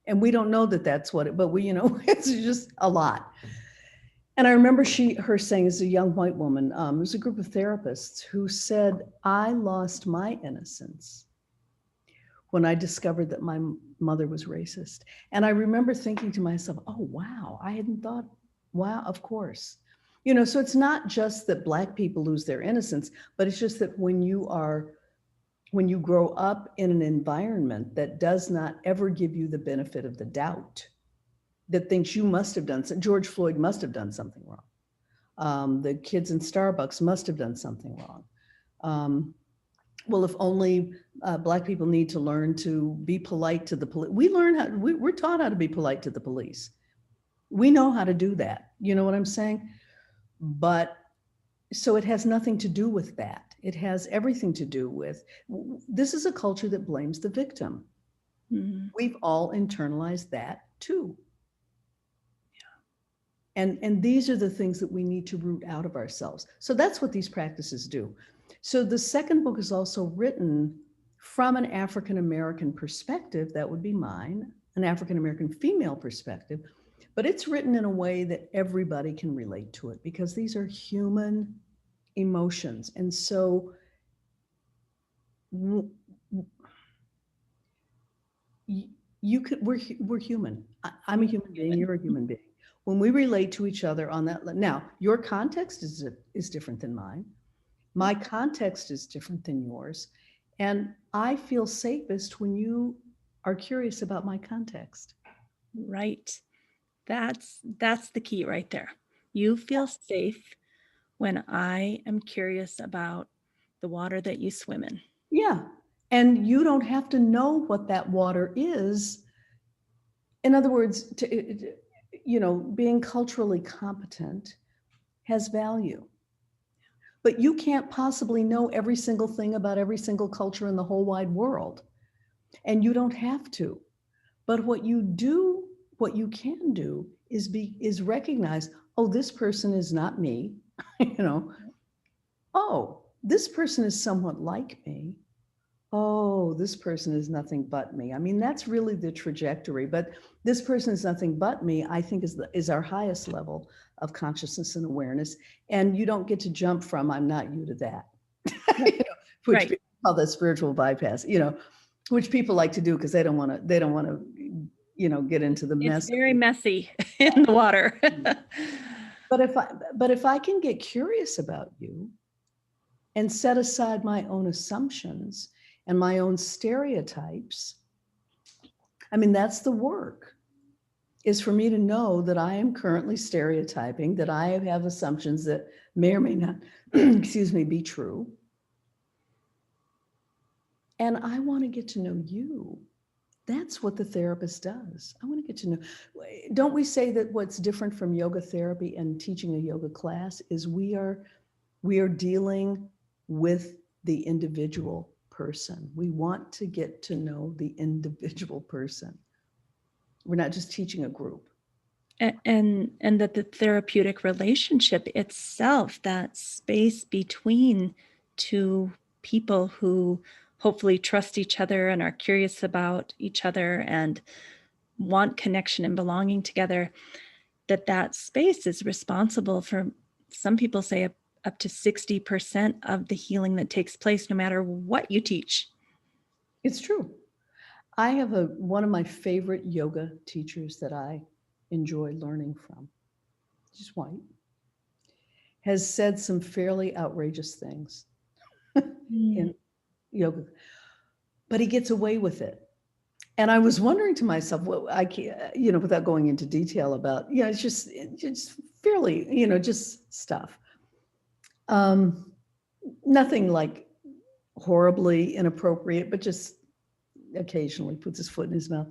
B: And we don't know that that's what but we, it's just a lot. And I remember her saying, as a young white woman, there was a group of therapists who said, "I lost my innocence when I discovered that my mother was racist." And I remember thinking to myself, oh, wow, I hadn't thought, wow, of course. So it's not just that Black people lose their innocence, but it's just that when you grow up in an environment that does not ever give you the benefit of the doubt, that thinks you must have done, George Floyd must have done something wrong. The kids in Starbucks must have done something wrong. Well, if only Black people need to learn to be polite to the police. We're taught how to be polite to the police. We know how to do that. You know what I'm saying? But so it has nothing to do with that. It has everything to do with, this is a culture that blames the victim. Mm-hmm. We've all internalized that too. Yeah. And these are the things that we need to root out of ourselves. So that's what these practices do. So the second book is also written from an African-American perspective. That would be mine, an African-American female perspective, but it's written in a way that everybody can relate to it, because these are human emotions. And so we're human. I'm a human being, you're a human being. When we relate to each other on that, now your context is different than mine. My context is different than yours. And I feel safest when you are curious about my context.
A: Right. That's the key right there. You feel safe when I am curious about the water that you swim in.
B: Yeah. And you don't have to know what that water is. In other words, being culturally competent has value. But you can't possibly know every single thing about every single culture in the whole wide world. And you don't have to. But what you can do is recognize, oh, this person is not me. You know, oh, this person is somewhat like me. Oh, this person is nothing but me. I mean, that's really the trajectory. But this person is nothing but me, I think, is our highest level of consciousness and awareness. And you don't get to jump from I'm not you to that, which
A: Right.
B: people call the spiritual bypass, which people like to do because they don't want to, get into the
A: It's
B: mess.
A: very messy in the water.
B: But if I can get curious about you and set aside my own assumptions and my own stereotypes, I mean, that's the work, is for me to know that I am currently stereotyping, that I have assumptions that may or may not, excuse me, be true. And I want to get to know you. That's what the therapist does. I want to get to know. Don't we say that what's different from yoga therapy and teaching a yoga class is we are dealing with the individual person. We want to get to know the individual person. We're not just teaching a group.
A: And that the therapeutic relationship itself, that space between two people who hopefully trust each other and are curious about each other and want connection and belonging together, that space is responsible for, some people say, up to 60% of the healing that takes place, no matter what you teach.
B: It's true. I have one of my favorite yoga teachers that I enjoy learning from. She's white. Has said some fairly outrageous things in yoga, but he gets away with it. And I was wondering to myself, well, I can't, without going into detail about, it's just fairly, just stuff. Nothing like horribly inappropriate, but just occasionally puts his foot in his mouth.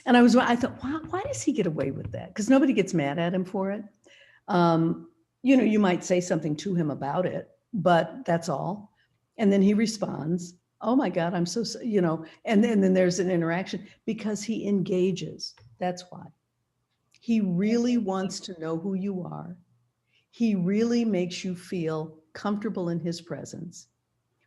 B: And I thought, wow, why does he get away with that? Because nobody gets mad at him for it. You might say something to him about it, but that's all. And then he responds, oh my God, I'm so, and then there's an interaction because he engages. That's why. He really wants to know who you are. He really makes you feel comfortable in his presence,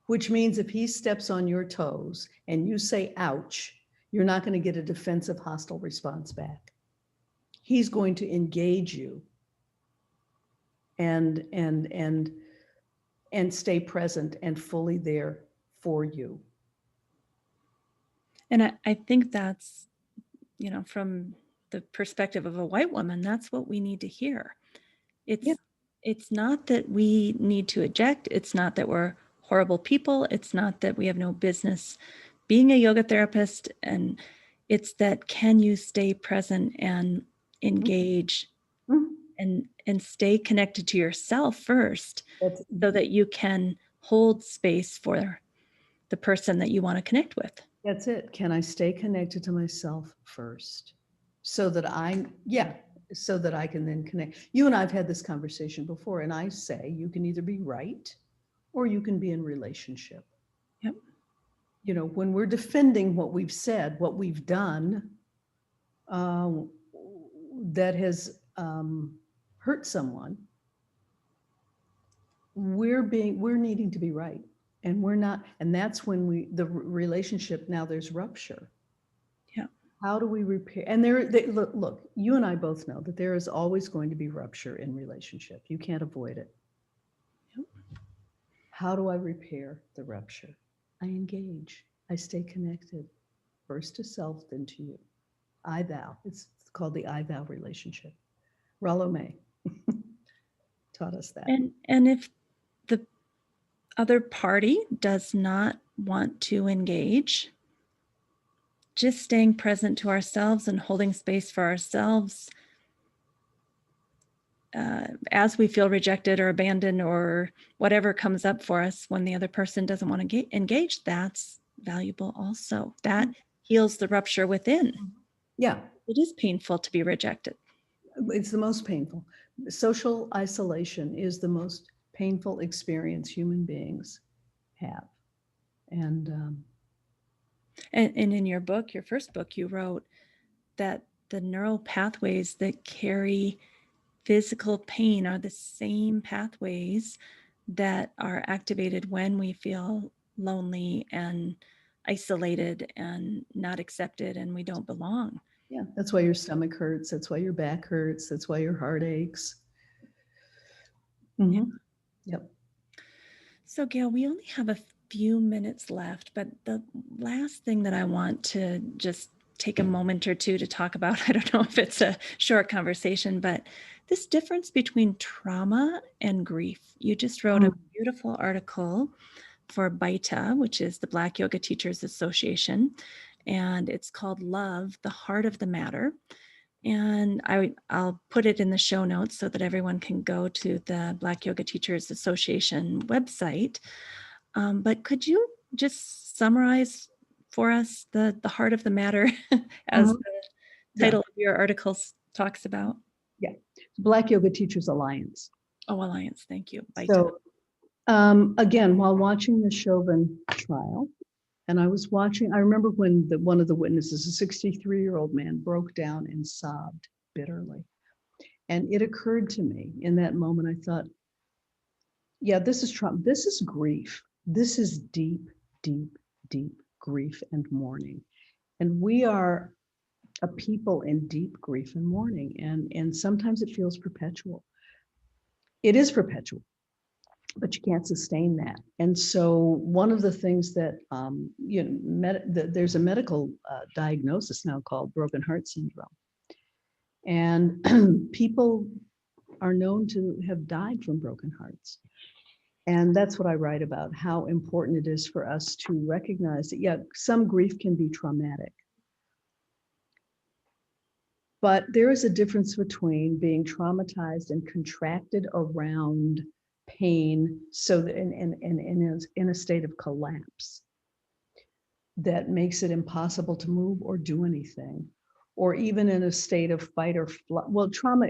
B: which means if he steps on your toes and you say, ouch, you're not going to get a defensive, hostile response back. He's going to engage you and stay present and fully there for you.
A: And I think that's, from the perspective of a white woman, that's what we need to hear. It's not that we need to eject. It's not that we're horrible people. It's not that we have no business being a yoga therapist. And it's that, can you stay present and engage and stay connected to yourself first, so that you can hold space for the person that you want to connect with.
B: That's it. Can I stay connected to myself first so that I can then connect? You and I have had this conversation before, and I say you can either be right or you can be in relationship.
A: Yep.
B: When we're defending what we've said, what we've done, that has hurt someone, we're needing to be right. And we're not, and that's when the relationship, now there's rupture.
A: Yeah.
B: How do we repair? And look, you and I both know that there is always going to be rupture in relationship. You can't avoid it.
A: Yep.
B: How do I repair the rupture? I engage. I stay connected, first to self, then to you. I thou. It's called the I thou relationship. Rollo May taught us that.
A: And if the other party does not want to engage, just staying present to ourselves and holding space for ourselves as we feel rejected or abandoned or whatever comes up for us when the other person doesn't want to engage, that's valuable also. That heals the rupture within.
B: Yeah.
A: It is painful to be rejected.
B: It's the most painful. Social isolation is the most painful experience human beings have. And
A: And in your book, your first book, you wrote that the neural pathways that carry physical pain are the same pathways that are activated when we feel lonely and isolated and not accepted and we don't belong.
B: yeah, that's why your stomach hurts. That's why your back hurts. That's why your heart aches.
A: Yeah.
B: Yep.
A: So, Gail, we only have a few minutes left, but the last thing that I want to just take a moment or two to talk about, I don't know if it's a short conversation, but this difference between trauma and grief. You just wrote a beautiful article for BITA, which is the Black Yoga Teachers Association, and it's called Love, the Heart of the Matter. And I'll put it in the show notes so that everyone can go to the Black Yoga Teachers Association website. But could you just summarize for us the heart of the matter as the
B: Yeah.
A: title of your article talks about?
B: Yeah. Black Yoga Teachers Alliance.
A: Oh, Alliance. Thank you.
B: So, again, while watching the Chauvin trial, and I remember when one of the witnesses, a 63-year-old man, broke down and sobbed bitterly. And it occurred to me in that moment, I thought, yeah, this is trauma. This is grief. This is deep, deep, deep grief and mourning. And we are a people in deep grief and mourning. And sometimes it feels perpetual. It is perpetual, but you can't sustain that. And so one of the things that, there's a medical diagnosis now called broken heart syndrome. And people are known to have died from broken hearts. And that's what I write about, how important it is for us to recognize that, yeah, some grief can be traumatic. But there is a difference between being traumatized and contracted around pain, so that in a state of collapse that makes it impossible to move or do anything, or even in a state of fight or flight. Well, trauma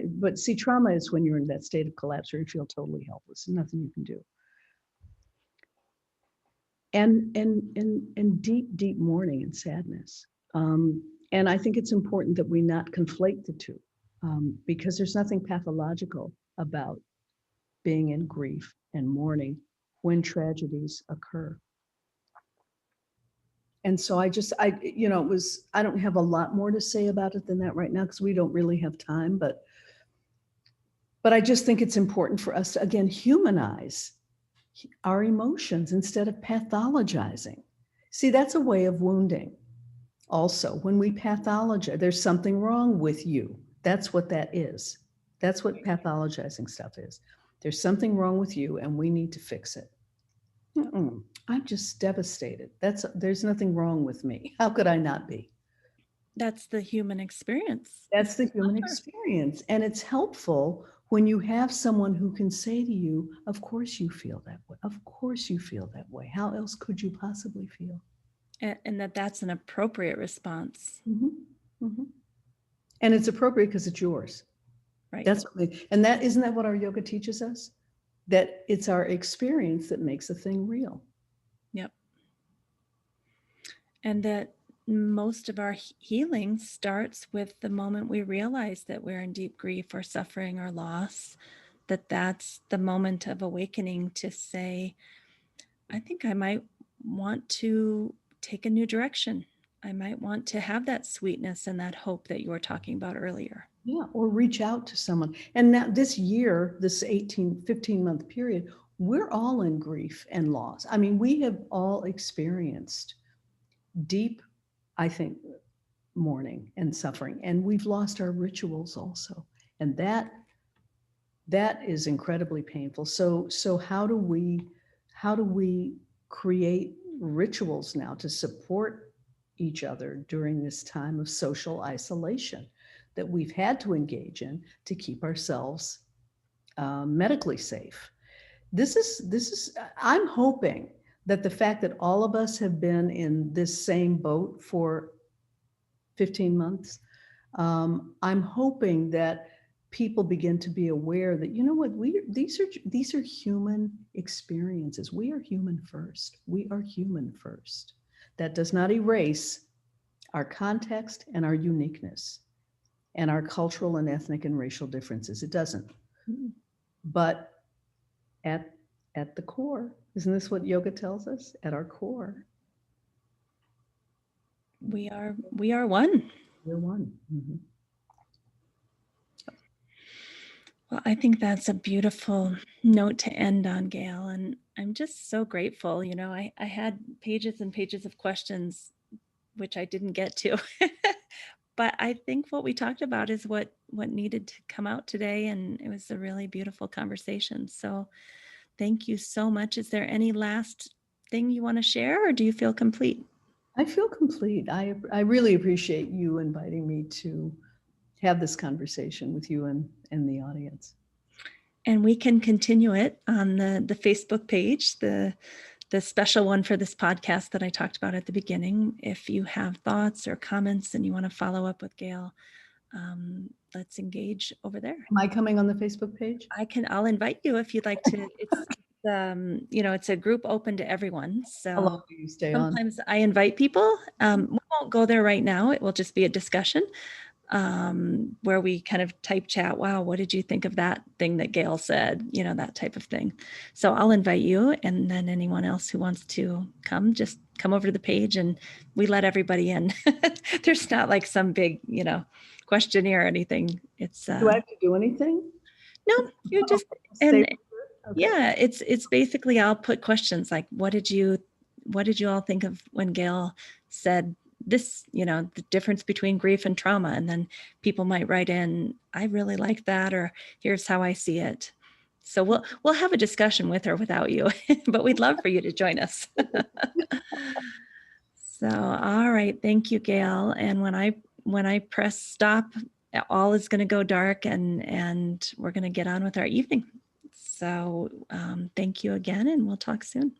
B: is when you're in that state of collapse where you feel totally helpless and nothing you can do. And deep, deep mourning and sadness. And I think it's important that we not conflate the two, because there's nothing pathological about being in grief and mourning when tragedies occur. And so I don't have a lot more to say about it than that right now, because we don't really have time, but I just think it's important for us to, again, humanize our emotions instead of pathologizing. See, that's a way of wounding. Also, when we pathologize, there's something wrong with you. That's what that is. That's what pathologizing stuff is. There's something wrong with you and we need to fix it. I'm just devastated. There's nothing wrong with me. How could I not be?
A: That's the human experience.
B: That's the human experience. And it's helpful when you have someone who can say to you, of course you feel that way. Of course you feel that way. How else could you possibly feel?
A: And that's an appropriate response.
B: And it's appropriate because it's yours.
A: Right.
B: And isn't that what our yoga teaches us? That it's our experience that makes a thing real.
A: Yep. And that most of our healing starts with the moment we realize that we're in deep grief or suffering or loss, that's the moment of awakening to say, I think I might want to take a new direction. I might want to have that sweetness and that hope that you were talking about earlier.
B: Yeah, or reach out to someone. And now this year, this 15-month period, we're all in grief and loss. I mean, we have all experienced deep, I think, mourning and suffering, and we've lost our rituals also. And that is incredibly painful. So how do we create rituals now to support each other during this time of social isolation that we've had to engage in to keep ourselves medically safe? This is I'm hoping that the fact that all of us have been in this same boat for 15 months, I'm hoping that people begin to be aware that, you know what, these are human experiences. We are human first. We are human first. That does not erase our context and our uniqueness and our cultural and ethnic and racial differences. It doesn't. But at the core, isn't this what yoga tells us? At our core,
A: we are one.
B: we're one. Mm-hmm.
A: Well, I think that's a beautiful note to end on, Gail. And I'm just so grateful. You know, I had pages and pages of questions, which I didn't get to. But I think what we talked about is what needed to come out today. And it was a really beautiful conversation. So thank you so much. Is there any last thing you want to share, or do you feel complete?
B: I feel complete. I really appreciate you inviting me to have this conversation with you and the audience.
A: And we can continue it on the Facebook page, the special one for this podcast that I talked about at the beginning. If you have thoughts or comments and you want to follow up with Gail, let's engage over there.
B: Am I coming on the Facebook page?
A: I'll invite you if you'd like to. It's it's a group open to everyone.
B: How long
A: So
B: do you stay on?
A: sometimes I invite people. We won't go there right now. It will just be a discussion where we kind of type chat. Wow, what did you think of that thing that Gail said? You know, that type of thing. So I'll invite you, and then anyone else who wants to come, just come over to the page, and we let everybody in. There's not like some big, questionnaire or anything. It's
B: Do I have to do anything?
A: no, you just
B: Stay.
A: and
B: Okay.
A: yeah, it's basically I'll put questions like what did you all think of when Gail said this, the difference between grief and trauma, and then people might write in, I really like that, or here's how I see it. So we'll have a discussion with or without you, but we'd love for you to join us. So all right, thank you, Gail. And when I press stop, all is going to go dark, and we're going to get on with our evening. So thank you again, and we'll talk soon.